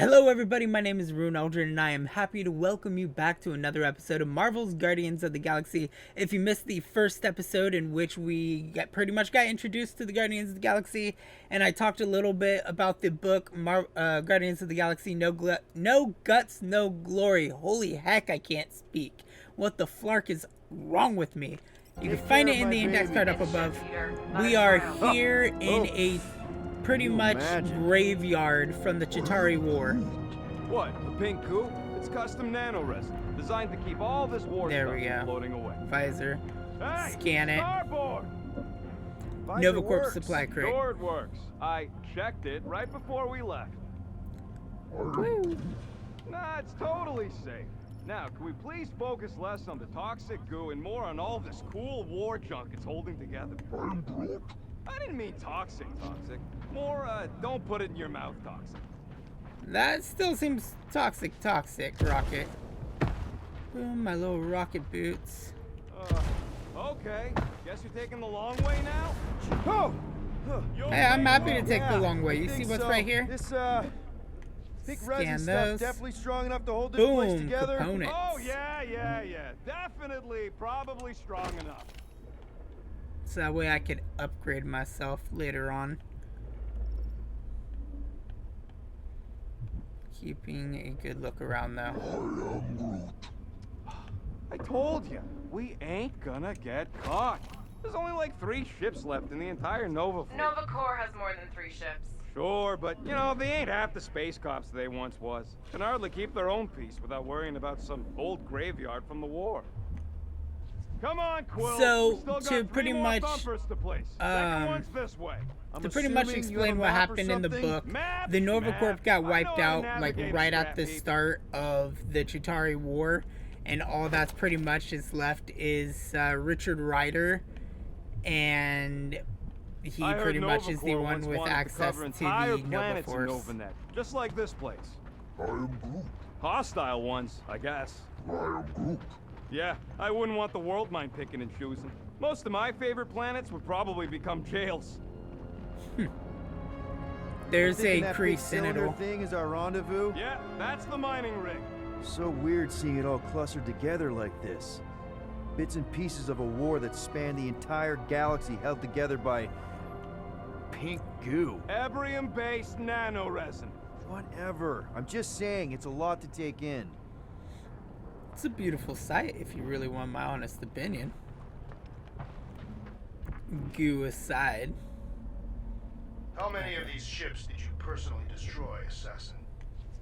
Hello everybody, my name is Ryunn, Eldred, and I am happy to welcome you back to another episode of Marvel's Guardians of the Galaxy. If you missed the first episode in which we pretty much got introduced to the Guardians of the Galaxy, and I talked a little bit about the book Guardians of the Galaxy No Guts, No Glory. Holy heck, I can't speak. What the flark is wrong with me? You can find it in the index card up above. We are here in a pretty much graveyard from the Chitari War. What? The pink goo? It's custom nanoresin, designed to keep all this war stuff from floating away. Visor. Hey, scan it. Starboard! NovaCorp supply crate. Sure it works. I checked it right before we left. Woo. Nah, it's totally safe. Now, can we please focus less on the toxic goo and more on all this cool war junk it's holding together? I didn't mean toxic. More, don't put it in your mouth toxic. That still seems toxic, Rocket. Boom, my little rocket boots. Okay. Guess you're taking the long way now? Oh! Hey, I'm happy to take the long way. You see what's right here? This, thick resin stuff definitely strong enough to hold this place together. Components. Oh, yeah. Definitely, probably strong enough. So that way I could upgrade myself later on. Keeping a good look around though. I told you, we ain't gonna get caught. There's only like 3 ships left in the entire Nova fleet. Nova Corps has more than 3 ships. Sure, but you know, they ain't half the space cops they once was. Can hardly keep their own peace without worrying about some old graveyard from the war. Come on, Quill. So to pretty much explain what happened in the book, the NovaCorp got wiped out like right at the start of the Chitari War, and all that's pretty much is left is Richard Rider, and he pretty much is the one with access to the Nova Force. Just like this place. I am Groot. Hostile ones, I guess. I am Groot. Yeah, I wouldn't want the world mind picking and choosing. Most of my favorite planets would probably become jails. There's a Kree Senator thing is our rendezvous. Yeah, that's the mining rig. So weird seeing it all clustered together like this. Bits and pieces of a war that spanned the entire galaxy held together by pink goo. Ebrium-based nanoresin. Whatever. I'm just saying, it's a lot to take in. It's a beautiful sight, if you really want my honest opinion. Goo aside. How many of these ships did you personally destroy, Assassin?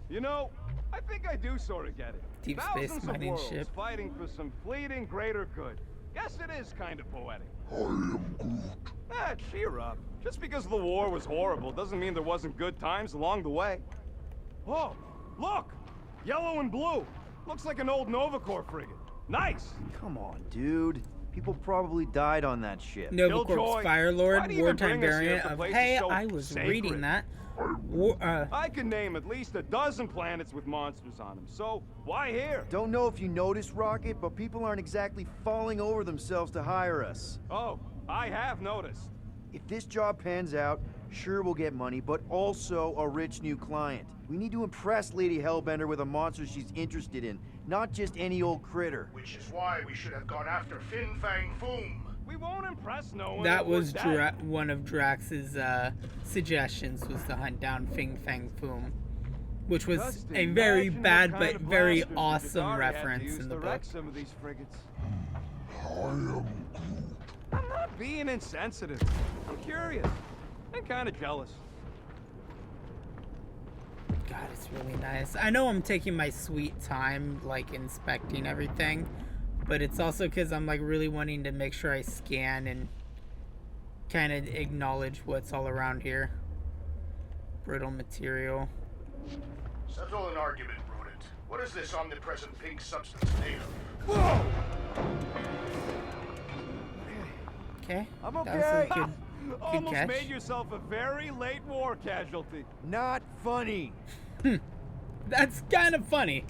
You know, I think I do sort of get it. Deep space mining ship. Fighting for some fleeting greater good. Guess it is kind of poetic. I am Groot. Cheer up. Just because the war was horrible doesn't mean there wasn't good times along the way. Oh, look! Yellow and blue. Looks like an old NovaCorp frigate. Nice! Come on, dude. People probably died on that ship. NovaCorp's Firelord, wartime variant of, hey, I was reading that. I can name at least a dozen planets with monsters on them, so why here? Don't know if you noticed, Rocket, but people aren't exactly falling over themselves to hire us. Oh, I have noticed. If this job pans out, sure we'll get money, but also a rich new client. We need to impress Lady Hellbender with a monster she's interested in, not just any old critter. Which is why we should have gone after Fin Fang Foom. We won't impress no one. That was one of Drax's suggestions, was to hunt down Fin Fang Foom, which was a very bad but very awesome reference in the book. Some of these frigates. I am Groot. I'm not being insensitive. I'm curious and kind of jealous. God, it's really nice. I know I'm taking my sweet time, like, inspecting everything, but it's also because I'm, like, really wanting to make sure I scan and kind of acknowledge what's all around here. Brittle material. Settle an argument, rodent. What is this omnipresent pink substance made of? Whoa! Okay. I'm That okay. was a good Almost catch. made yourself a very late war casualty. Not funny. That's kind of funny.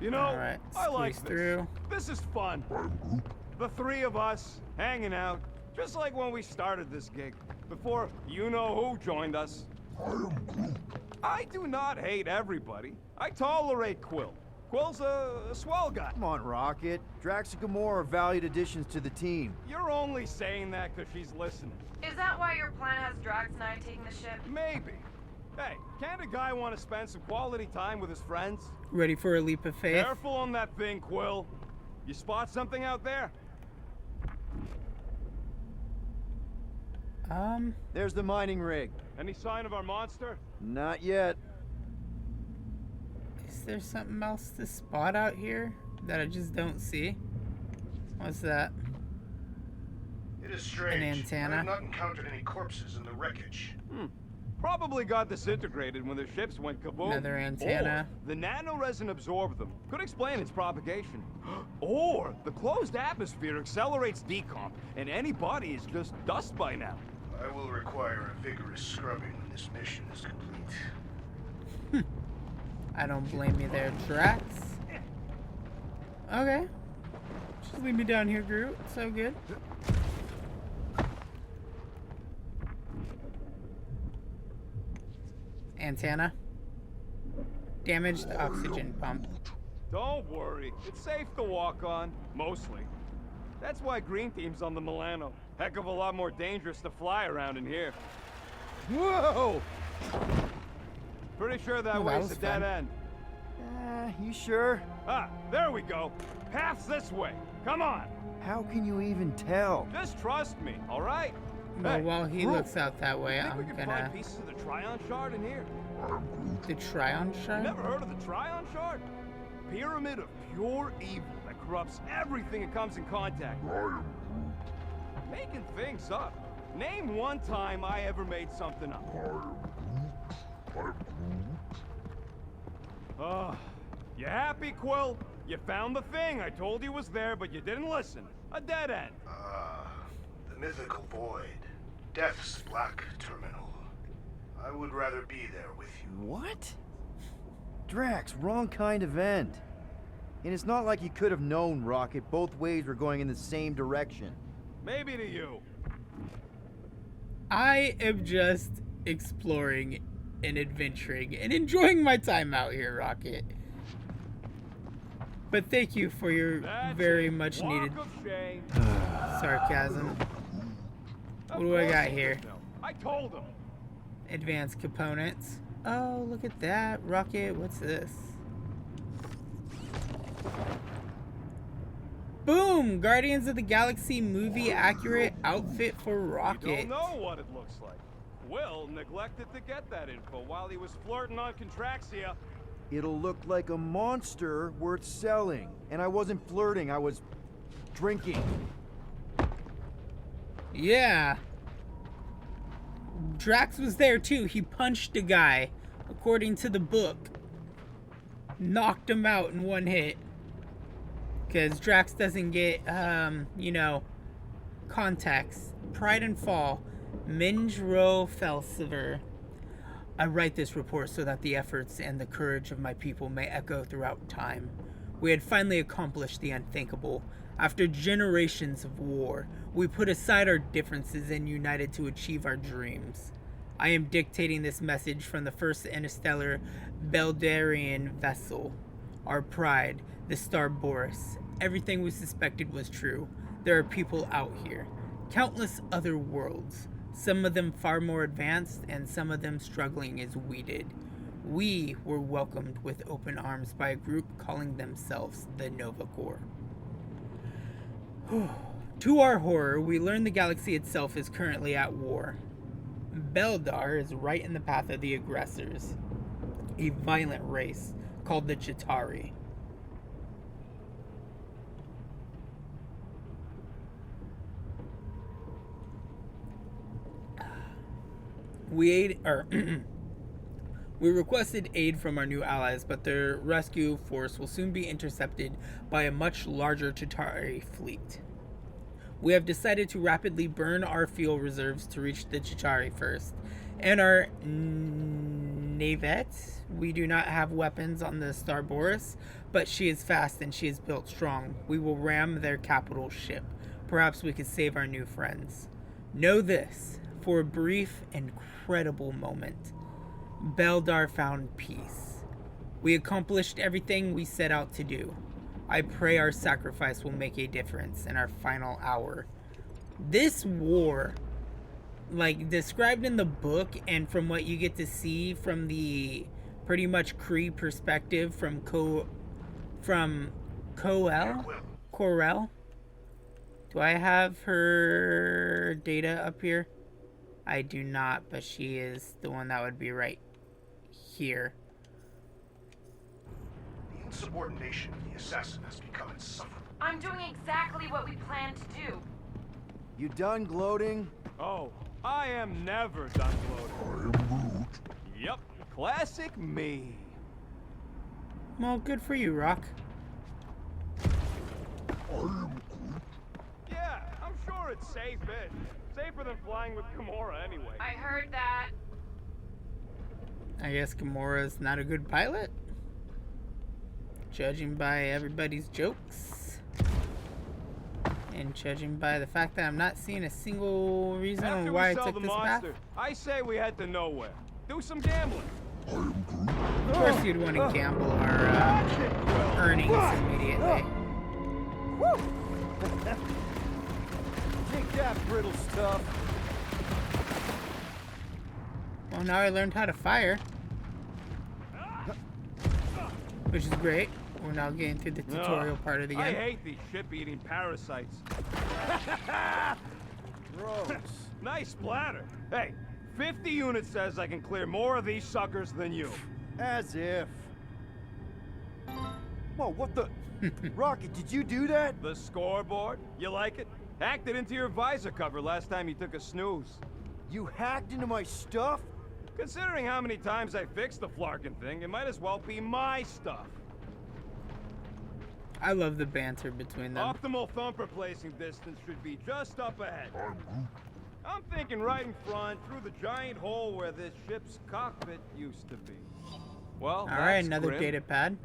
You know, Alright, I like squeeze through. This is fun. I'm Groot. The 3 of us hanging out, just like when we started this gig. Before you know who joined us. I do not hate everybody. I tolerate Quill. Quill's a swell guy. Come on, Rocket. Drax and Gamora are valued additions to the team. You're only saying that because she's listening. Is that why your plan has Drax and I taking the ship? Maybe. Hey, can't a guy want to spend some quality time with his friends? Ready for a leap of faith? Careful on that thing, Quill. You spot something out there? There's the mining rig. Any sign of our monster? Not yet. Is there something else to spot out here that I just don't see? What's that? It is strange. An antenna. I have not encountered any corpses in the wreckage. Probably got disintegrated when their ships went kaboom. Another antenna. Or the nanoresin absorbed them. Could explain its propagation. Or the closed atmosphere accelerates decomp, and any body is just dust by now. I will require a vigorous scrubbing when this mission is complete. I don't blame you there, Drax. Okay. Just leave me down here, Groot. So good. Antenna. Damaged oxygen pump. Don't worry, it's safe to walk on, mostly. That's why Green Team's on the Milano. Heck of a lot more dangerous to fly around in here. Whoa! Pretty sure that Oh, that way's was a dead fun. end. You sure? Ah, there we go. Path's this way. Come on. How can you even tell? Just trust me, all right? Well, Hey, while he Groot, looks out that way, think we I'm can gonna... find pieces of the Tryon Shard in here? The Tryon Shard? Never heard of the Tryon Shard? Pyramid of pure evil that corrupts everything it comes in contact with. Making things up. Name one time I ever made something up. You happy, Quill? You found the thing I told you was there, but you didn't listen. A dead end. The mythical void. Death's black terminal. I would rather be there with you. What? Drax, wrong kind of end. And it's not like you could have known, Rocket. Both ways were going in the same direction. Maybe to you. I am just exploring and adventuring and enjoying my time out here, Rocket. But thank you for your That's very it. much Walk needed of shame. sarcasm. Of What do I course got he here? would know. I told him. Advanced components. Oh, look at that. Rocket, what's this? Boom! Guardians of the Galaxy movie accurate outfit for You Rocket. don't know what it looks like. Will neglected to get that info while he was flirting on Contraxia. It'll look like a monster worth selling. And I wasn't flirting, I was drinking. Yeah. Drax was there too. He punched a guy, according to the book. Knocked him out in one hit. Because Drax doesn't get, you know, context. Pride and Fall. Minjro Felsiver. I write this report so that the efforts and the courage of my people may echo throughout time. We had finally accomplished the unthinkable. After generations of war, we put aside our differences and united to achieve our dreams. I am dictating this message from the first interstellar Beldarian vessel. Our pride, the star Boris. Everything we suspected was true. There are people out here. Countless other worlds. Some of them far more advanced, and some of them struggling as we did. We were welcomed with open arms by a group calling themselves the Nova Corps. To our horror, we learn the galaxy itself is currently at war. Beldar is right in the path of the aggressors, a violent race called the Chitari. We requested aid from our new allies, but their rescue force will soon be intercepted by a much larger Chitari fleet. We have decided to rapidly burn our fuel reserves to reach the Chitari first. And our navette, we do not have weapons on the Star Boris, but she is fast and she is built strong. We will ram their capital ship. Perhaps we could save our new friends. Know this. For a brief, incredible moment, Beldar found peace. We accomplished everything we set out to do. I pray our sacrifice will make a difference in our final hour. This war, like described in the book and from what you get to see from the pretty much Kree perspective from Corel. Do I have her data up here? I do not, but she is the one that would be right here. The insubordination of the assassin has become insufferable. I'm doing exactly what we planned to do. You done gloating? Oh, I am never done gloating. I am Groot. Yep, classic me. Well, good for you, Rock. I am Groot. Yeah, I'm sure it's safe-ish. Safer than flying with Gamora anyway. I heard that. I guess Gamora's not a good pilot? Judging by everybody's jokes. And judging by the fact that I'm not seeing a single reason After why I we sell took the this monster, path. I say we head to nowhere. Do some gambling. I am Groot. Of course you'd want to gamble our earnings immediately. Woo! Take that, brittle stuff. Well, now I learned how to fire. Which is great. We're now getting through the tutorial part of the I game. hate these ship-eating parasites. Gross. Nice splatter. Hey, 50 units says I can clear more of these suckers than you. As if. Whoa, what the? Rocket, did you do that? The scoreboard? You like it? Hacked it into your visor cover last time you took a snooze. You hacked into my stuff? Considering how many times I fixed the flarkin' thing, it might as well be my stuff. I love the banter between them. Optimal thumb replacing distance should be just up ahead. I'm Groot. I'm thinking right in front, through the giant hole where this ship's cockpit used to be. Well, Alright, that's another grim. data pad.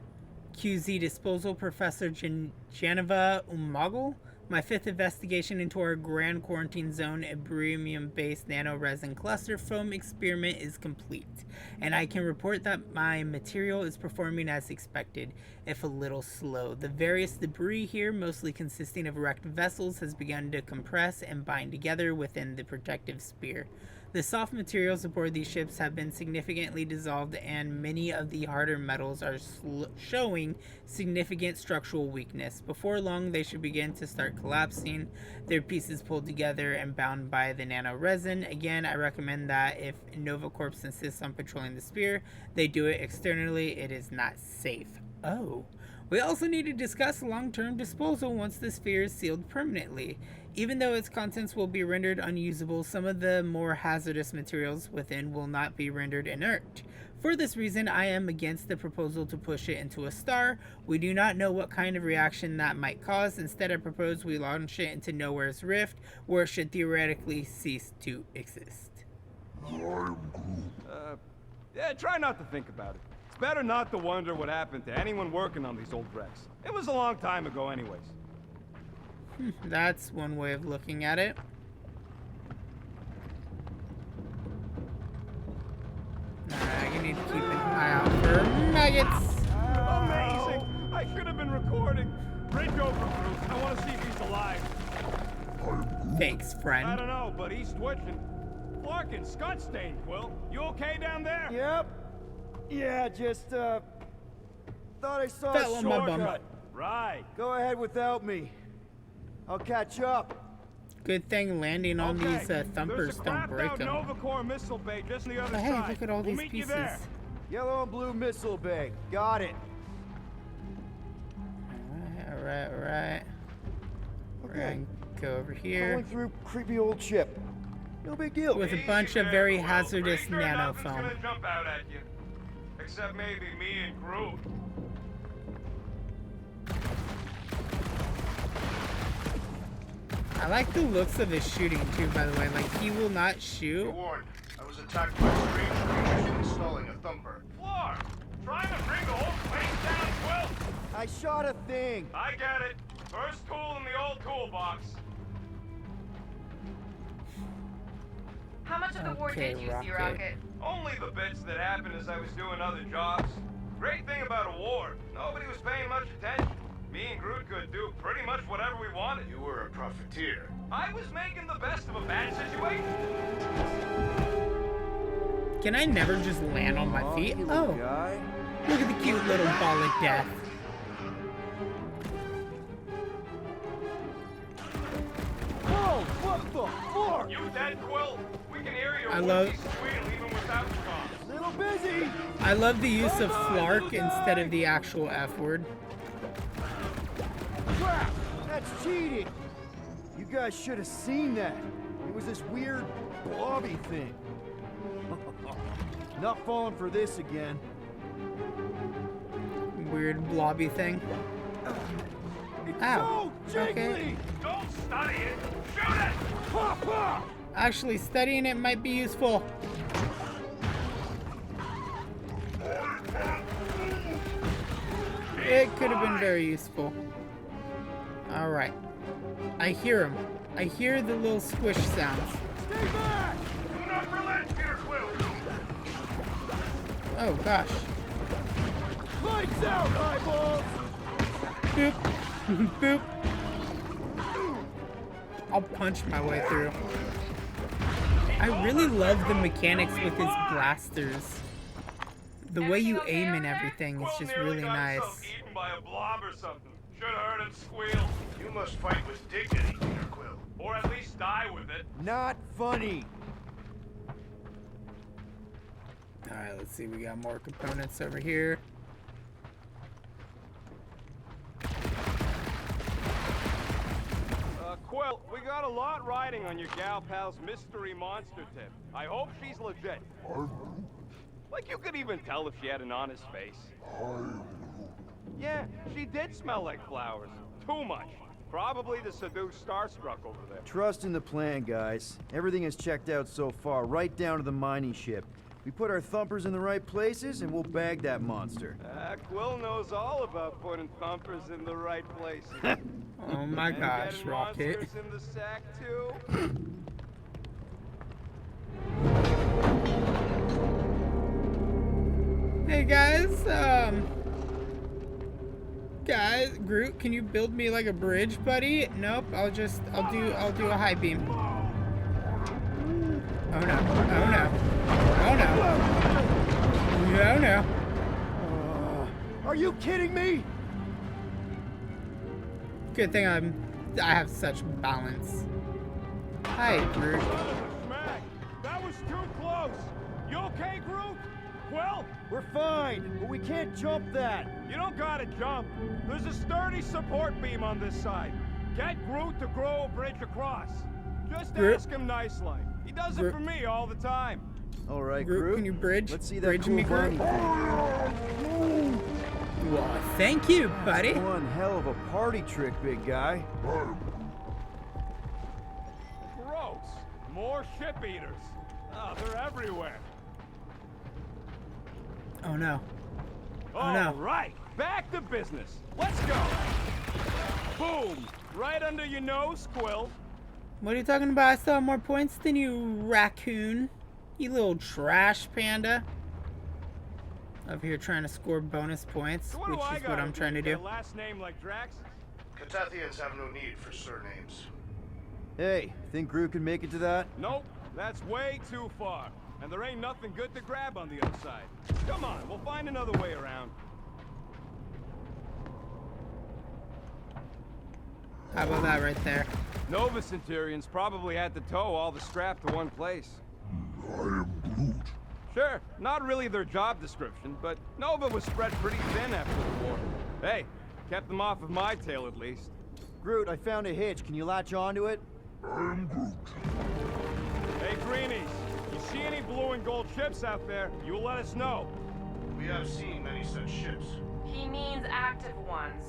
QZ Disposal Professor Geneva Umagul. My 5th investigation into our Grand Quarantine Zone Ibranium-based nano-resin cluster foam experiment is complete, and I can report that my material is performing as expected, if a little slow. The various debris here, mostly consisting of wrecked vessels, has begun to compress and bind together within the protective sphere. The soft materials aboard these ships have been significantly dissolved, and many of the harder metals are showing significant structural weakness. Before long, they should begin to start collapsing, their pieces pulled together and bound by the nano-resin. Again, I recommend that if Nova Corps insists on patrolling the sphere, they do it externally. It is not safe. Oh. We also need to discuss long-term disposal once the sphere is sealed permanently. Even though its contents will be rendered unusable, some of the more hazardous materials within will not be rendered inert. For this reason, I am against the proposal to push it into a star. We do not know what kind of reaction that might cause. Instead, I propose we launch it into Nowhere's Rift, where it should theoretically cease to exist. I am Groot. Yeah, try not to think about it. It's better not to wonder what happened to anyone working on these old wrecks. It was a long time ago anyways. That's one way of looking at it. I need to keep an eye out for nuggets. Amazing! I should have been recording. Bridge over, Bruce. I want to see if he's alive. Thanks, I friend. don't know, but he's twitching. Flarkin, scut stain, Quill. You okay down there? Yep. Yeah, just, thought I saw Fell a on my bum. shortcut. Right. Go ahead without me. I'll catch up. Good thing landing on these thumpers don't break them. Nova Corps missile bay just on the other Hey, side. look at all We'll these meet you pieces. there. Yellow and blue missile bay. Got it. Alright. We're Okay. going to go over here Going through creepy old ship. No big deal. with a Easy bunch of there, very Quill. hazardous Pretty sure nano nothing's foam. gonna jump out at you. Except maybe me and Groot. I like the looks of his shooting too, by the way. Like, he will not Be shoot. warned. I was attacked by strange creatures installing a thumper. Floor! Trying to bring the whole place down, Quill! I shot a thing. I get it. First tool in the old toolbox. How much of the war Okay, did you see, Rocket. Rocket? Only the bits that happened as I was doing other jobs. Great thing about a war, nobody was paying much attention. Me and Groot could do pretty much whatever we wanted. You were a profiteer. I was making the best of a bad situation. Can I never just land on my feet? Hey, little Oh, guy. look at the cute little ball of death. Whoa, what the fuck? You dead, Quill? We can hear your I love- woozy squeal even without the comms. Little busy. I love the use of flark instead of the actual F word. Crap, that's cheating. You guys should have seen that. It was this weird blobby thing. Not falling for this again. Weird blobby thing. It's Ow, so jiggly. okay. Don't study it. Shoot it! Pop, pop. Actually, studying it might be useful. It could have been very useful. Alright. I hear him. I hear the little squish sounds. Stay back. Do not relent, Peter Quill. Oh gosh. Lights out, eyeballs. Boop. Boop. I'll punch my way through. I really love the mechanics with his blasters. The way you aim and everything is Quill just nearly really got nice. himself eaten by a blob or something. Should have heard him squeal. You must fight with dignity, Peter Quill. Or at least die with it. Not funny. Alright, let's see. We got more components over here. Quill, we got a lot riding on your gal pal's mystery monster tip. I hope she's legit. Like you could even tell if she had an honest face. Yeah, she did smell like flowers. Too much. Probably to seduce Starstruck over there. Trust in the plan, guys. Everything is checked out so far, right down to the mining ship. We put our thumpers in the right places, and we'll bag that monster. Quill knows all about putting thumpers in the right places. Oh my And gosh, getting Rocket. monsters in the sack too. Hey guys, guys, Groot, can you build me like a bridge, buddy? Nope, I'll do a high beam. Oh no, oh no, oh no, oh no. Are you kidding me? Good thing I have such balance. Hi, Groot. Smack! That was too close! You okay, Groot? Well, We're fine, but we can't jump that. you don't gotta jump. There's a sturdy support beam on this side. Get Groot to grow a bridge across. Just Groot? ask him nice like. He does it Groot? for me all the time. All right, Groot, Groot. can you bridge? Let's see that Bridge cool me, Groot? bunny thing. Well, thank you, buddy. One hell of a party trick, big guy. Gross. More ship eaters. Oh, they're everywhere. Oh no. All no. right, back to business. Let's go. Boom! Right under your nose, Quill. What are you talking about? I still have more points than you, raccoon. You little trash panda. Over here trying to score bonus points, So what which do I is what gotta I'm trying to Get do. a last name like Drax? Catathians have no need for surnames. Hey, think Groot can make it to that? Nope, that's way too far. And there ain't nothing good to grab on the other side. Come on, we'll find another way around. How about that right there? Nova Centurions probably had to tow all the scrap to one place. I am Groot. Sure, not really their job description, but Nova was spread pretty thin after the war. Hey, kept them off of my tail at least. Groot, I found a hitch. Can you latch onto it? I am Groot. Hey, Greenies, you see any blue and gold ships out there, you will let us know. We have seen many such ships. He means active ones.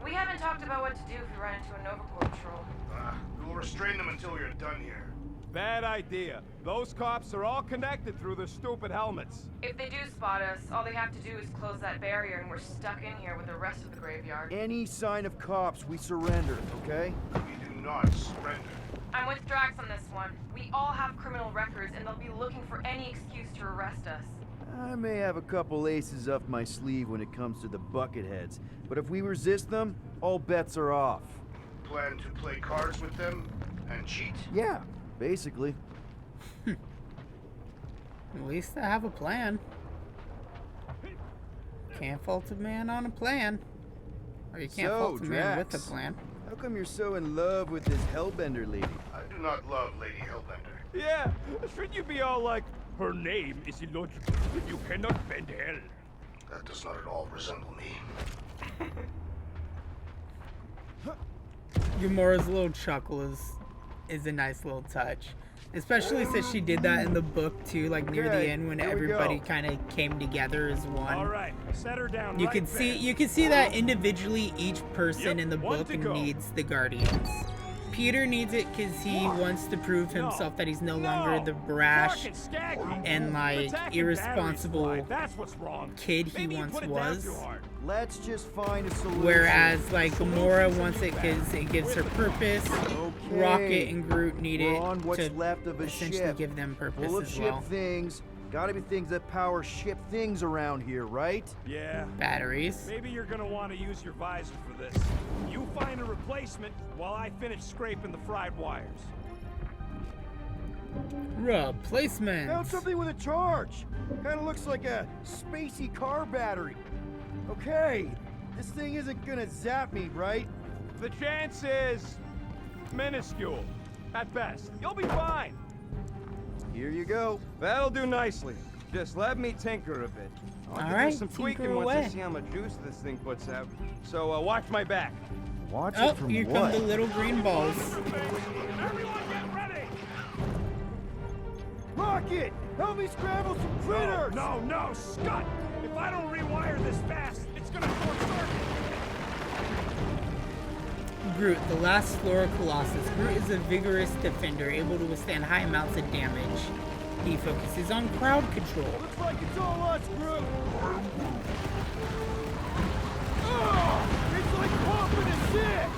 We haven't talked about what to do if we run into a Nova Corps patrol. We will restrain them until we are done here. Bad idea. Those cops are all connected through their stupid helmets. If they do spot us, all they have to do is close that barrier and we're stuck in here with the rest of the graveyard. Any sign of cops, we surrender, okay? We do not surrender. I'm with Drax on this one. We all have criminal records, and they'll be looking for any excuse to arrest us. I may have a couple aces up my sleeve when it comes to the bucketheads, but if we resist them, all bets are off. Plan to play cards with them and cheat? Yeah, basically. At least I have a plan. Can't fault a man on a plan. Or you can't fault a man with a plan. How come you're so in love with this Hellbender lady? I do not love Lady Hellbender. Yeah, should you be all like, her name is illogical, you cannot bend hell? That does not at all resemble me. Gamora's little chuckle is a nice little touch. Especially since she did that in the book too, like near the end when everybody kind of came together as one. All right, set her down. You can see that individually each person in the book needs the Guardians. Peter needs it because he wants to prove himself that he's no longer the brash and like irresponsible kid he once was. Let's just find a solution. Whereas like Gamora wants it because it gives her purpose. Okay. Rocket and Groot need it on what's to left of a essentially ship. give them purpose Full of as ship well. things. Gotta be things that power ship things around here, right? Yeah. Batteries. Maybe you're gonna want to use your visor for this. You find a replacement while I finish scraping the fried wires. Replacement. Found something with a charge. Kinda looks like a spacey car battery. Okay, this thing isn't gonna zap me, right? The chance is minuscule, at best. You'll be fine. Here you go. That'll do nicely. Just let me tinker a bit. I'll have to do some tweaking once I see how much juice this thing puts out. So watch my back. Watch Oh, it from here what? come the little green balls. Everyone get ready! Rocket! Help me scramble some critters! No, Scott! If I don't rewire this fast, it's gonna short circuit. Groot, the last floor Colossus. Groot is a vigorous defender, able to withstand high amounts of damage. He focuses on crowd control. Looks like it's all us, Groot! Oh, it's like pumping a zit!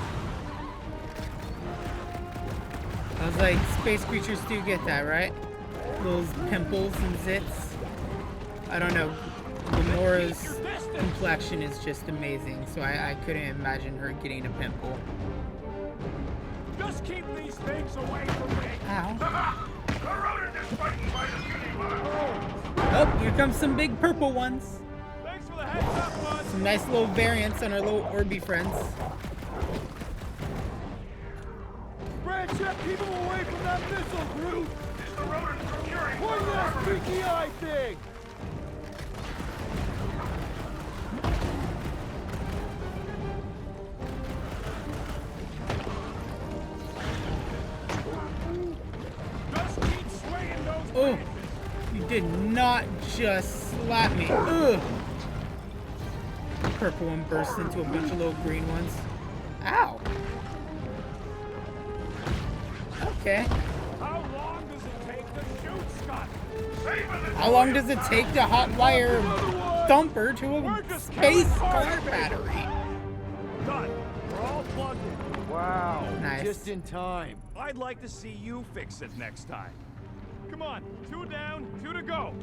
I was like, space creatures do get that, right? Those pimples and zits. I don't know. Gamora's complexion is just amazing, so I couldn't imagine her getting a pimple. Just keep these things away from me. Ow. The rodent is frightened by the beauty mark. Oh, here comes some big purple ones. Thanks for the heads up, bud. Some nice little variants on our little Orby friends. Branch up, keep him away from that missile, Groot! Is the rodent procuring Point further that armament? freaky eye thing! Just keep swinging those Oh, branches. you did not just slap me. Ugh. The purple one bursts into a bunch of little green ones. Ow. Okay. How long does it take to shoot, Scott? How long does it take to hotwire a thumper to a space car battery? Done. We're all plugged in. Wow, Nice. just in time. I'd like to see you fix it next time. Come on, 2 down, 2 to go.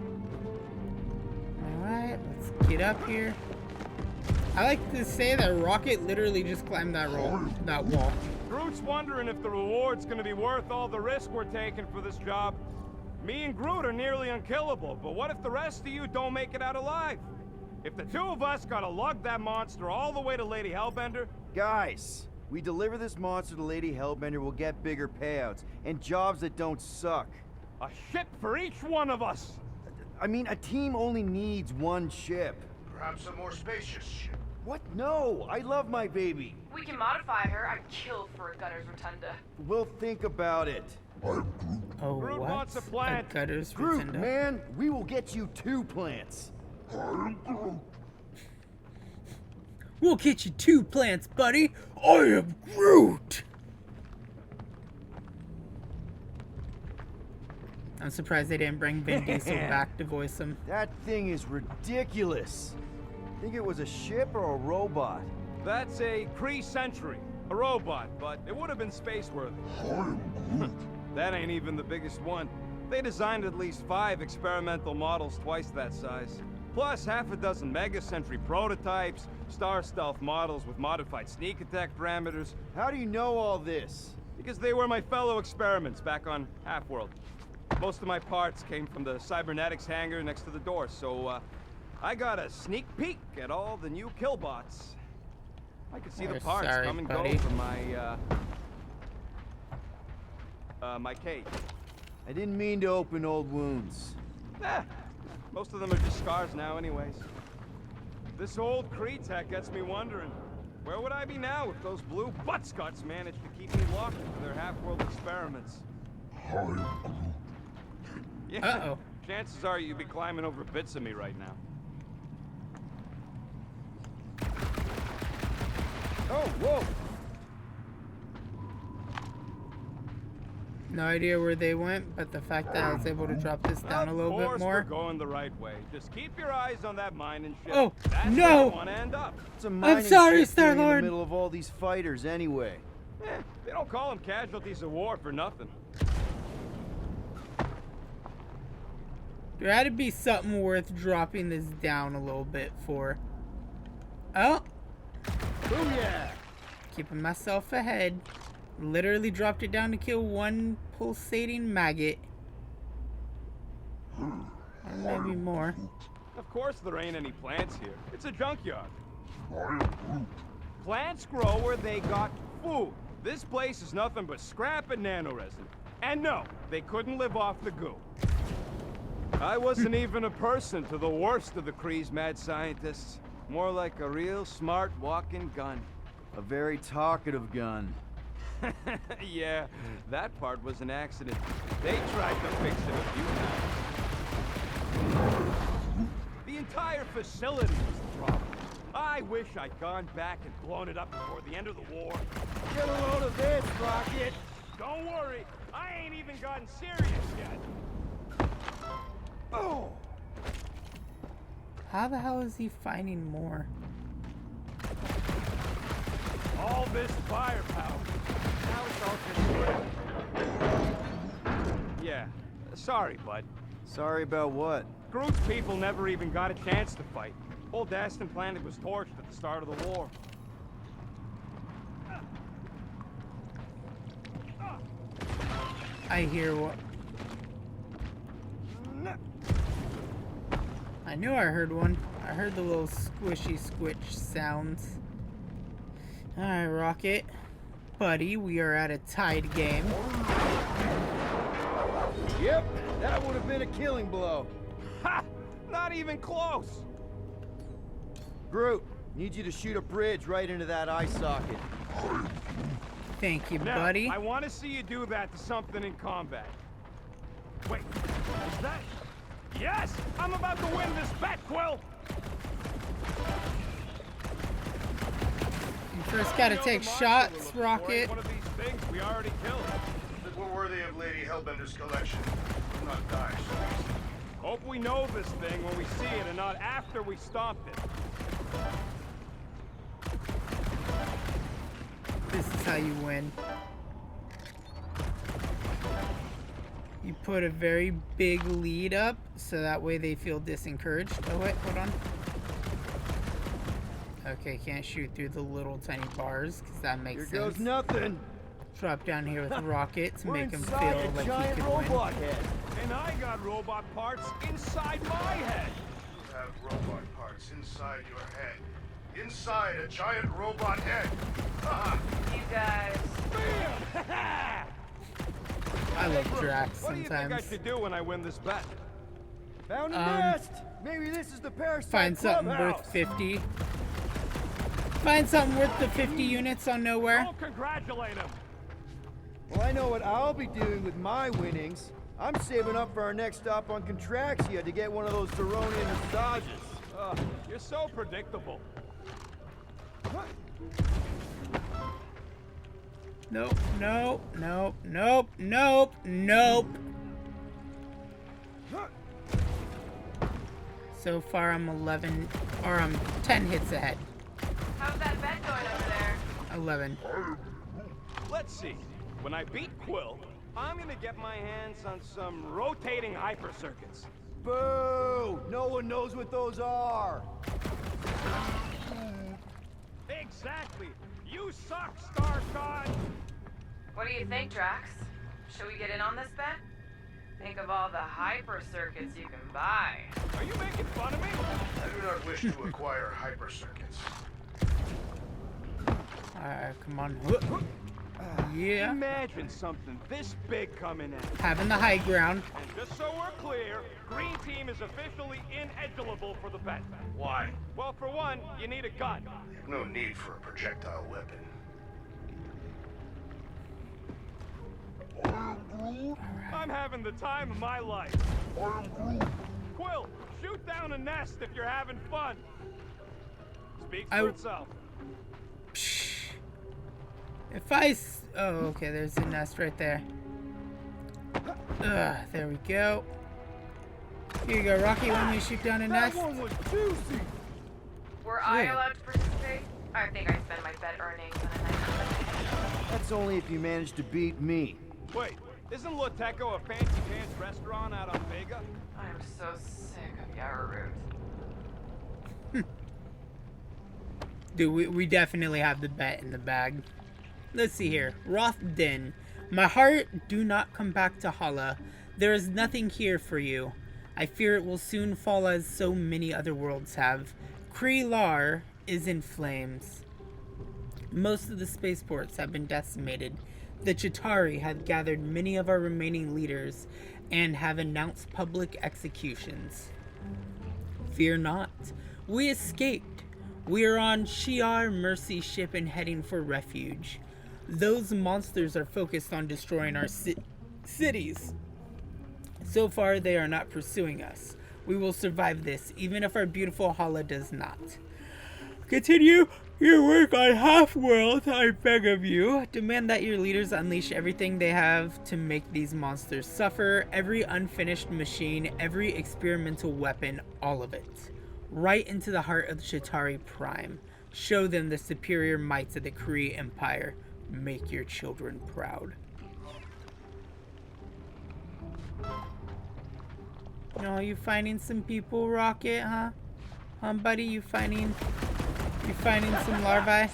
Alright, let's get up here. I like to say that Rocket literally just climbed that wall. Groot's wondering if the reward's gonna be worth all the risk we're taking for this job. Me and Groot are nearly unkillable, but what if the rest of you don't make it out alive? If the 2 of us gotta lug that monster all the way to Lady Hellbender, Guys, we deliver this monster to Lady Hellbender, we'll get bigger payouts and jobs that don't suck. a ship for each one of us. I mean, a team only needs one ship. Perhaps a more spacious ship. What? No, I love my baby. We can modify her. I'd kill for a gunner's rotunda. We'll think about it. Oh, Groot what? wants a plant. Gutter's Groot, Rotunda. man, we will get you 2 plants. We'll get you 2 plants, buddy. I am Groot. I'm surprised they didn't bring Vin Diesel back to voice him. That thing is ridiculous. Think it was a ship or a robot? That's a Kree sentry. A robot, but it would have been space-worthy. I am Groot. That ain't even the biggest one. They designed at least 5 experimental models twice that size. Plus half a dozen Mega Sentry prototypes, Star Stealth models with modified sneak attack parameters. How do you know all this? Because they were my fellow experiments back on Half-World. Most of my parts came from the cybernetics hangar next to the door, so I got a sneak peek at all the new killbots. I could see the We're parts sorry, come and buddy. go from my cage. I didn't mean to open old wounds. Most of them are just scars now anyways. This old Kree-Tech gets me wondering, where would I be now if those blue buttscots managed to keep me locked into their half-world experiments? I am Groot. Yeah, Uh-oh. chances are you'd be climbing over bits of me right now. Oh, whoa! No idea where they went, but the fact that I was able to drop this down a little bit Of more. course we're going the right way. Just keep your eyes on that mining ship. Oh, That's no! where I want to end up. It's a mining sorry, ship sitting in Star-Lord. the middle of all these fighters anyway. They don't call them casualties of war for nothing. There had to be something worth dropping this down a little bit for. Oh, Booyah! keeping myself ahead. Literally dropped it down to kill one pulsating maggot. Or maybe more. Of course there ain't any plants here. It's a junkyard. I am Groot. Plants grow where they got food. This place is nothing but scrap and nanoresin. And no, they couldn't live off the goo. I wasn't even a person to the worst of the Kree's mad scientists. More like a real smart walking gun. A very talkative gun. Yeah, that part was an accident. They tried to fix it a few times. The entire facility was the problem. I wish I'd gone back and blown it up before the end of the war. Get a load of this, Rocket! Don't worry, I ain't even gotten serious yet. Oh! How the hell is he finding more? All this firepower. Now it's all just Yeah, sorry, bud. Sorry about what? Groot's people never even got a chance to fight. Old Aston Planet was torched at the start of the war. I hear what. I knew I heard one. I heard the little squishy squitch sounds. Alright, Rocket. Buddy, we are at a tied game. Yep, that would have been a killing blow. Ha! Not even close! Groot, need you to shoot a bridge right into that eye socket. Thank you, Now, buddy. I want to see you do that to something in combat. Wait, is that... Yes! I'm about to win this bet, Quill! You first gotta You know take the monster shots, we're looking for Rocket. ain't one of these things we already killed. That we're worthy of Lady Hellbender's collection. Do not die so easily. Hope we know this thing when we see it and not after we stomped it. This is how you win. You put a very big lead up, so that way they feel disencouraged. Oh wait, hold on. Okay, can't shoot through the little tiny bars, because that makes Here goes sense. nothing. Drop down here with Rocket to We're make him inside feel a like he giant could robot win. head. And I got robot parts inside my head. You have robot parts inside your head. Inside a giant robot head. Haha. You guys. Bam! I love Drax What do you think I sometimes. should do when I win this bet? Found a nest. Maybe this is the parasite Find something clubhouse. worth 50. Find something worth the 50 units on nowhere. Don't congratulate him. Well, I know what I'll be doing with my winnings. I'm saving up for our next stop on Contraxia to get one of those Zeronian massages. You're so predictable. Nope, nope, nope, nope, nope, nope. So far I'm 10 hits ahead. How's that bet going over there? 11. Let's see. When I beat Quill, I'm gonna get my hands on some rotating hyper circuits. Boo! No one knows what those are. Exactly. You suck, Star God. What do you think, Drax? Should we get in on this bet? Think of all the hyper circuits you can buy. Are you making fun of me? I do not wish to acquire hyper circuits. Alright, come on. Yeah. Imagine something this big coming in. Having the high ground. And just so we're clear, Green Team is officially ineligible for the bet. Why? Well, for one, you need a gun. I have no need for a projectile weapon. I'm having the time of my life. Quill, shoot down a nest if you're having fun. Speaks for itself. If oh, okay, there's a nest right there. There we go. Here you go, Rocky. Want me to shoot down a nest? That one was juicy. Were I allowed to participate? I think I spend my bet earnings on a night. That's only if you manage to beat me. Wait, isn't Loteco a fancy pants restaurant out on Vega? I'm so sick of Yarroot. Dude, we definitely have the bet in the bag. Let's see here. Rothdin. My heart, do not come back to Hala. There is nothing here for you. I fear it will soon fall as so many other worlds have. Kree-Lar is in flames. Most of the spaceports have been decimated. The Chitari have gathered many of our remaining leaders and have announced public executions. Fear not. We escaped. We are on Shi'ar Mercy ship and heading for refuge. Those monsters are focused on destroying our cities. So far, they are not pursuing us. We will survive this, even if our beautiful Hala does not. Continue your work on Half-World, I beg of you. Demand that your leaders unleash everything they have to make these monsters suffer. Every unfinished machine, every experimental weapon, all of it. Right into the heart of the Chitari Prime. Show them the superior might of the Kree Empire. Make your children proud. No, you finding some people, Rocket, huh? Buddy, you finding some larvae?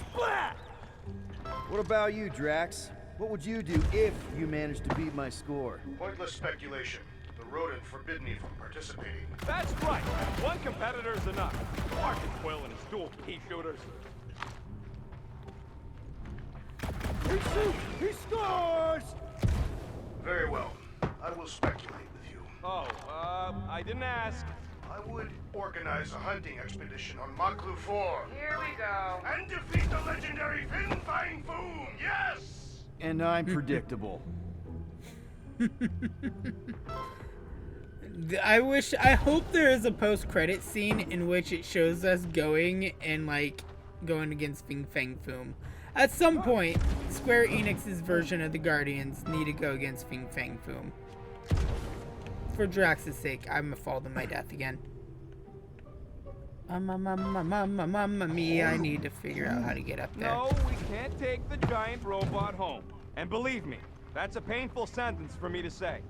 What about you, Drax? What would you do if you managed to beat my score? Pointless speculation. The rodent forbid me from participating. That's right. One competitor's enough. Marcus Quill and his dual pea shooters. He shoots! He scores! Very well. I will speculate with you. Oh, I didn't ask. I would organize a hunting expedition on Maklu 4 Here we go. and defeat the legendary Fin Fang Foom. Yes! And I'm predictable. I hope there is a post-credit scene in which it shows us going against Fin Fang Foom. At some point, Square Enix's version of the Guardians need to go against Fin Fang Foom. For Drax's sake, I'm gonna fall to my death again. Mamma mia, I need to figure out how to get up there. No, we can't take the giant robot home. And believe me, that's a painful sentence for me to say.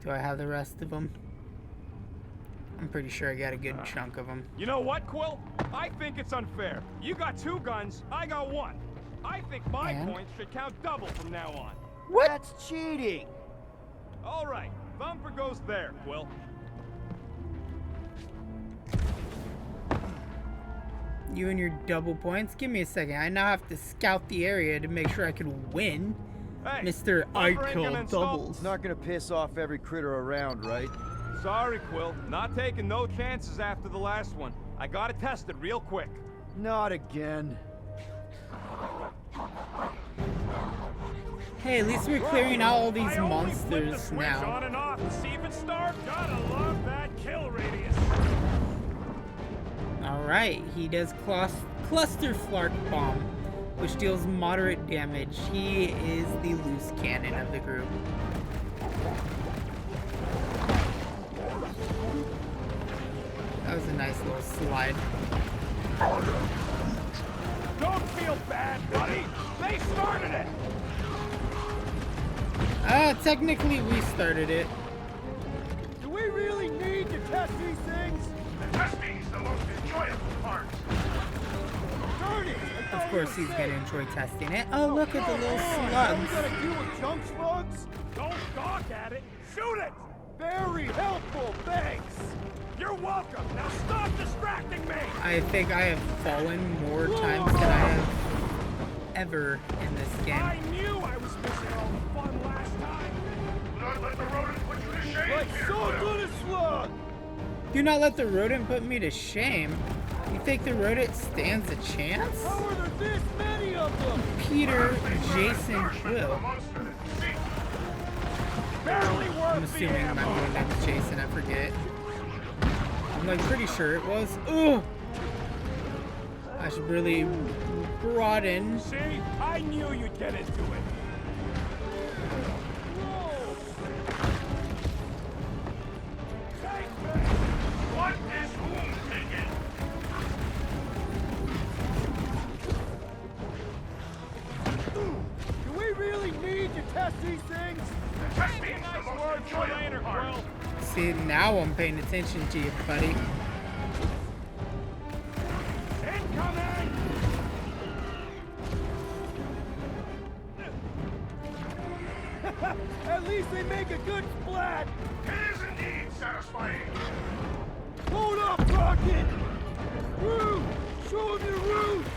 Do I have the rest of them? I'm pretty sure I got a good chunk of them. You know what, Quill? I think it's unfair. You got 2 guns, I got 1. I think my points should count double from now on. What? That's cheating! All right, Thumper goes there, Quill. You and your double points? Give me a second. I now have to scout the area to make sure I can win. Hey, Mr. Thumper I ain't kill gonna install- doubles. Not gonna piss off every critter around, right? Sorry, Quill. Not taking no chances after the last one. I gotta test it real quick. Not again. Hey, at least we're clearing out all these I only flip the monsters switch now. on and off to see if it starts. Gotta love that kill radius. Alright, he does Cluster Flark Bomb, which deals moderate damage. He is the loose cannon of the group. That was a nice little slide. Don't feel bad, buddy. They started it. Technically we started it. Do we really need to test these things? The testing is the most enjoyable part. Darn it! Of course he's gonna enjoy testing it. Oh, look at the little What slugs. we gotta do with junk slugs? Don't gawk at it. Shoot it. Very helpful, thanks! You're welcome. Now stop distracting me. I think I have fallen more times than I have ever in this I game. knew I was missing all the fun last time. Do not let the rodent put you to shame, Like Peter so Quill. good a slug! Do not let the rodent put me to shame. You think the rodent stands a chance? How are there this many of them? Peter Jason Quill. Barely worth I'm assuming my real name is Jason, I forget. I'm like pretty sure it was. Ugh! I should really broaden. See, I knew you'd get into it. What is whom taken? Do we really need to test these things? The testing is the most enjoyable part. See, now I'm paying attention to you, buddy. Incoming! At least they make a good splat! It is indeed satisfying. Hold up, Rocket! Roo! Show him your roots!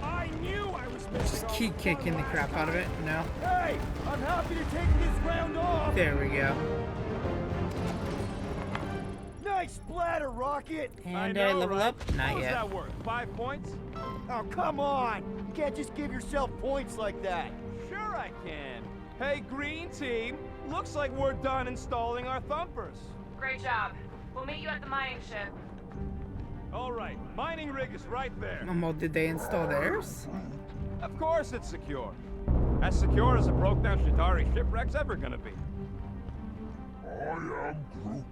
I knew I was missing Just all keep the kicking fun the last crap out of time. it. No. Hey, I'm happy to take this round off! There we go. Nice splatter, Rocket! And I level up? Not How was yet. that work? 5 points? Oh, come on! You can't just give yourself points like that! Sure I can. Hey, green team. Looks like we're done installing our thumpers. Great job. We'll meet you at the mining ship. All right, mining rig is right there. Well, did they install theirs? Of course it's secure. As secure as a broke-down Chitari shipwreck's ever gonna be. I am Groot.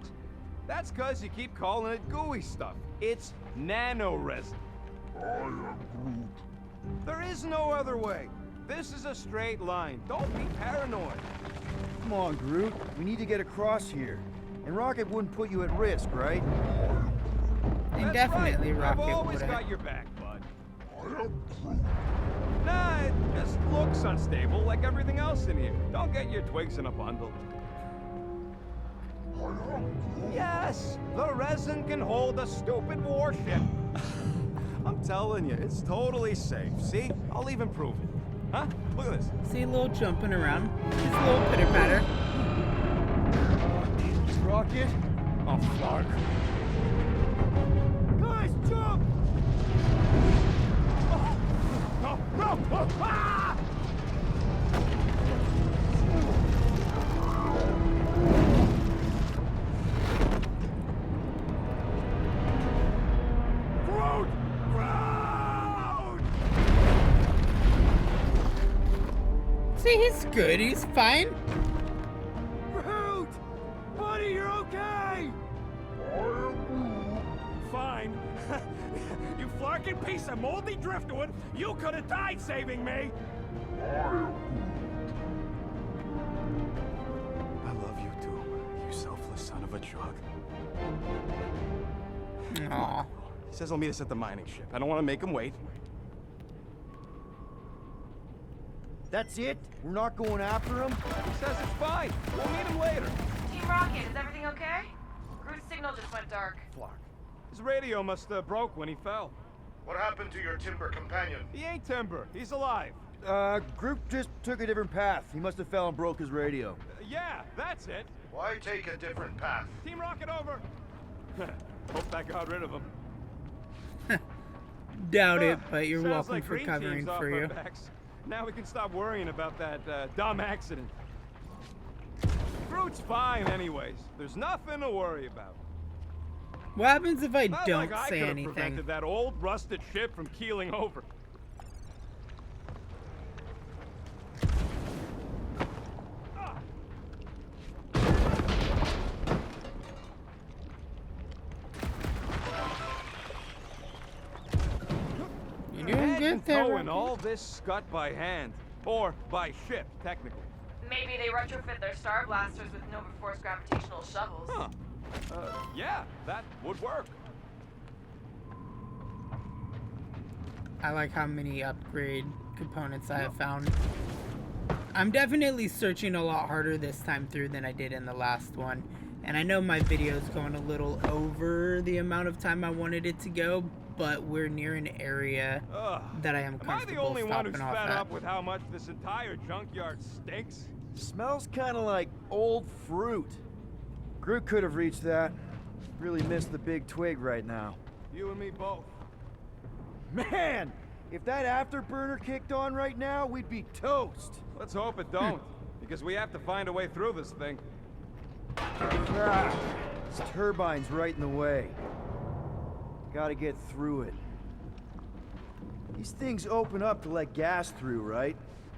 That's cause you keep calling it gooey stuff. It's nano-resin. I am Groot. There is no other way. This is a straight line. Don't be paranoid. Come on, Groot. We need to get across here. And Rocket wouldn't put you at risk, right? Indefinitely, That's right. Rocket I've always would got your back, bud. I am Groot. Nah, it just looks unstable like everything else in here. Don't get your twigs in a bundle. I am Groot. Yes, the resin can hold a stupid warship. I'm telling you, it's totally safe. See? I'll even prove it. Huh? Look at this. See a little jumping around. Just a little pitter patter. Rocket? Oh, fuck. Guys, jump! No, no! Oh, ah! Groot! Groot! See, he's good. He's fine. Groot! Buddy, you're okay! I am Groot. Fine. You flarkin' piece of moldy driftwood! You could have died saving me! I am I love you too, you selfless son of a drug. Aw. He says he'll meet us at the mining ship. I don't want to make him wait. That's it? We're not going after him? He says it's fine. We'll meet him later. Team Rocket, is everything okay? Groot's signal just went dark. Flark. His radio must have broke when he fell. What happened to your timber companion? He ain't Timber. He's alive. Groot just took a different path. He must have fell and broke his radio. Yeah, that's it. Why take a different path? Team Rocket over. Hope that got rid of him. Doubt it, but you're Sounds welcome like for green covering team's off for our you. backs. Now we can stop worrying about that dumb accident. Groot's fine anyways. There's nothing to worry about. What happens if I Not don't like I say could've anything? prevented that old rusted ship from keeling over. You doing Imagine get there, towing Rocket? all this scut by hand. Or by ship, technically. Maybe they retrofit their Star Blasters with Nova Force gravitational shovels. Huh. Yeah, that would work. I like how many upgrade components I have found. I'm definitely searching a lot harder this time through than I did in the last one. And I know my video is going a little over the amount of time I wanted it to go, but we're near an area that I am Am I the comfortable only one who's stopping off fed at. up with how much this entire junkyard stinks? Smells kind of like old fruit. Groot could have reached that. Really missed the big twig right now. You and me both. Man, if that afterburner kicked on right now, we'd be toast. Let's hope it don't, because we have to find a way through this thing. Ah, this turbine's right in the way. Gotta get through it. These things open up to let gas through, right?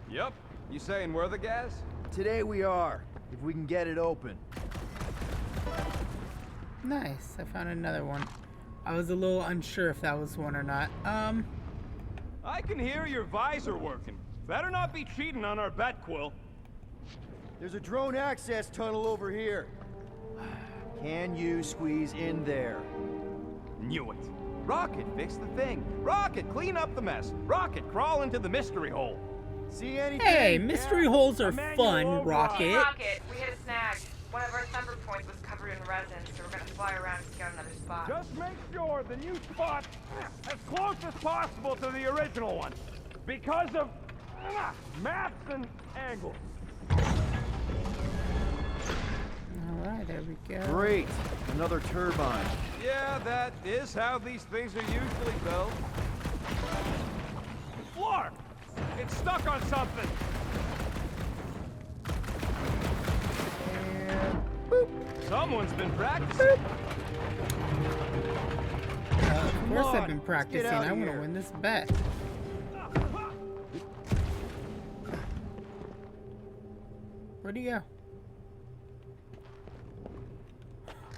Yep. You saying we're the gas? Today we are, if we can get it open. Nice, I found another one. I was a little unsure if that was one or not. I can hear your visor working. Better not be cheating on our bet, Quill. There's a drone access tunnel over here. Can you squeeze in there? Knew it. Rocket, fix the thing. Rocket, clean up the mess. Rocket, crawl into the mystery hole. See anything? Hey, mystery holes are Emmanuel fun, O'Brien. Rocket. Rocket, we hit a snag. One of our thumper points was covered in resin, so we're gonna fly around and scout another spot. Just make sure the new spot as close as possible to the original one. Because of maps and angles. Alright, there we go. Great, another turbine. Yeah, that is how these things are usually built. Flark! It's stuck on something! And boop. Someone's been practicing. Of course on, I've been let's practicing. get out I want to here. win this bet. Where'd he go?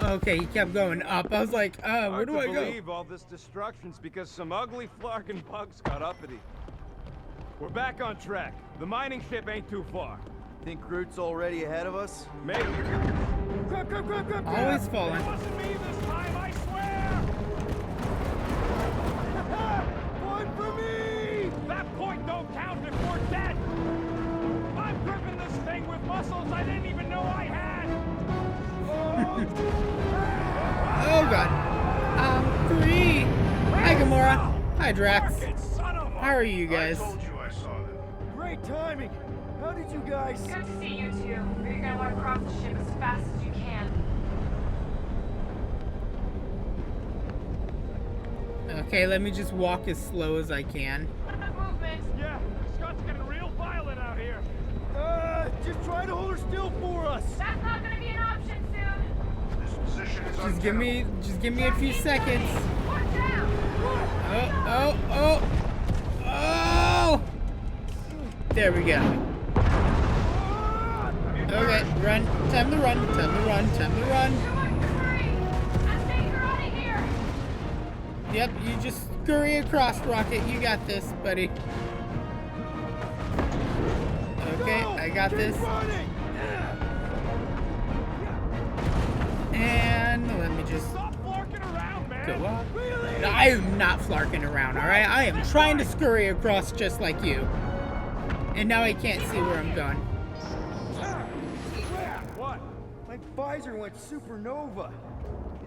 Okay, he kept going up. I was like, where Hard do to I go? believe all this destruction's because some ugly flarkin' bugs got uppity. We're back on track. The mining ship ain't too far. Think Groot's already ahead of us? Maybe. Grab, grab, grab, grab, Always It falling. wasn't me this time, I swear! One for me! That point don't count if we're dead! I'm gripping this thing with muscles I didn't even know I had! Oh god. Free. Hi, Gamora. Hi, Drax. Fucking son of a... How are you I guys? told you I saw them. Great timing. How did you guys? Good to see you two. But you're gonna want to cross the ship as fast as you can. Okay, let me just walk as slow as I can. Movement. Yeah, Scott's getting real violent out here. Just try to hold her still for us. That's not gonna be an option soon. This position is Just give me a few seconds. Watch out! Oh! There we go. Okay, run. Time to run. Time to run. Time to run. Come on, hurry! I'm saying you're out of here! Yep, you just scurry across, Rocket. You got this, buddy. Okay, I got Keep this. running. And let me just Stop flarking around, man! go up. Really? I am not flarking around, alright? I am trying to scurry across just like you. And now I can't see where I'm going. What? My visor went supernova.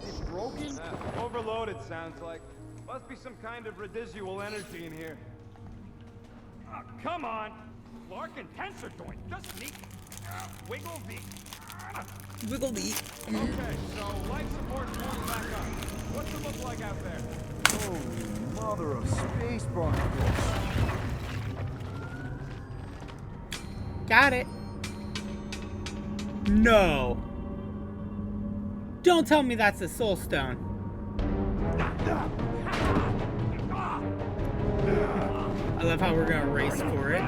Is it broken? Overloaded, sounds like. Must be some kind of residual energy in here. Oh, come on! Flark and tensor joint, just neat. Wiggle V. Wiggle the. Okay, so life support forms back up. What's it look like out there? Oh, mother of space barnacles. Got it. No. Don't tell me that's a soul stone. I love how we're gonna race for it.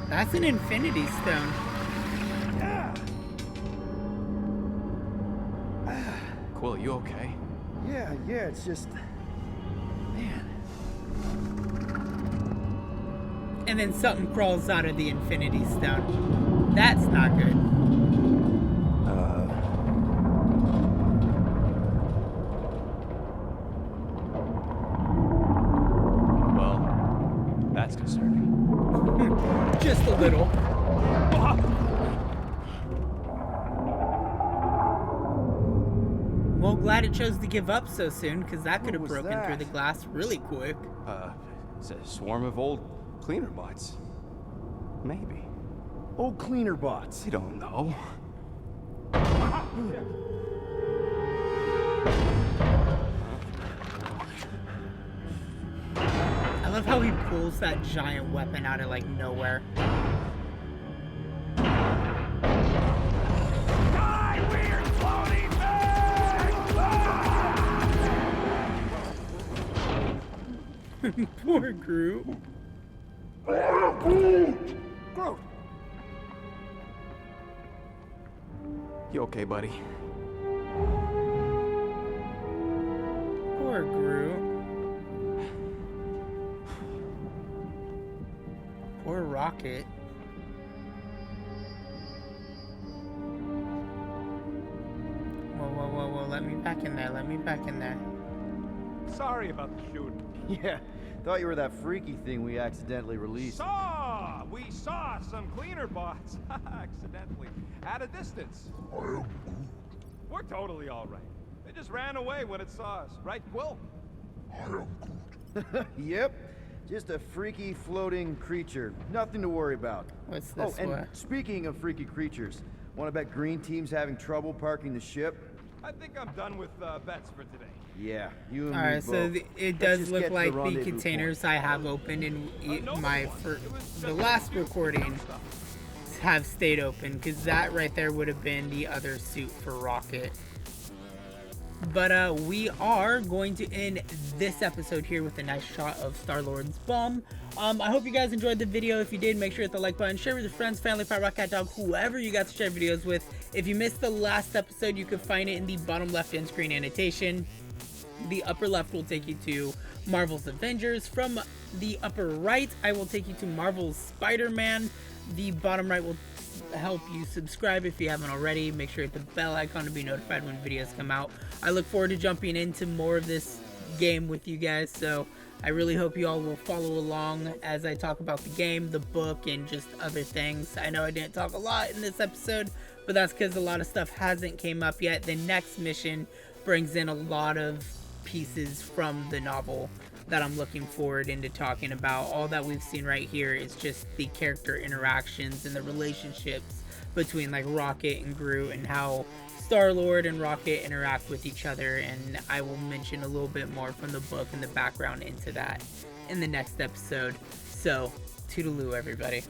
That's an infinity stone. you okay? Yeah, it's just... Man. And then something crawls out of the Infinity Stone. That's not good. Well, that's concerning. Just a little. Well, glad it chose to give up so soon, because that could have was broken that? through the glass really quick. It's a swarm of old cleaner bots. Maybe. Old cleaner bots. I don't know. I love how he pulls that giant weapon out of, like, nowhere. Poor Groot. I am Groot! Groot! You okay, buddy? Poor Groot. Poor Rocket. Whoa, let me back in there, let me back in there. Sorry about the shooting. Yeah, thought you were that freaky thing we accidentally released. We saw some cleaner bots accidentally at a distance. I am Groot. We're totally all right. They just ran away when it saw us, right, Quill? I am Groot. Yep, just a freaky floating creature. Nothing to worry about. What's this and one? speaking of freaky creatures, want to bet Green Team's having trouble parking the ship? I think I'm done with bets for today. Yeah, you and me Alright, so both. it Let's does just look get to like the rendezvous containers I have open in No, my the last recording have stayed open, because that right there would have been the other suit for Rocket. But we are going to end this episode here with a nice shot of Star-Lord's bum. I hope you guys enjoyed the video. If you did, make sure to hit the like button, share with your friends, family, pet, rock, cat, dog, whoever you got to share videos with. If you missed the last episode, you can find it in the bottom left end screen annotation. The upper left will take you to Marvel's Avengers. From the upper right, I will take you to Marvel's Spider-Man. The bottom right will help you subscribe if you haven't already. Make sure to hit the bell icon to be notified when videos come out. I look forward to jumping into more of this game with you guys, so I really hope you all will follow along as I talk about the game, the book, and just other things. I know I didn't talk a lot in this episode, but that's because a lot of stuff hasn't came up yet. The next mission brings in a lot of pieces from the novel that I'm looking forward into talking about. All that we've seen right here is just the character interactions and the relationships between like Rocket and Groot, and how Star-Lord and Rocket interact with each other, and I will mention a little bit more from the book and the background into that in the next episode. So, toodaloo everybody.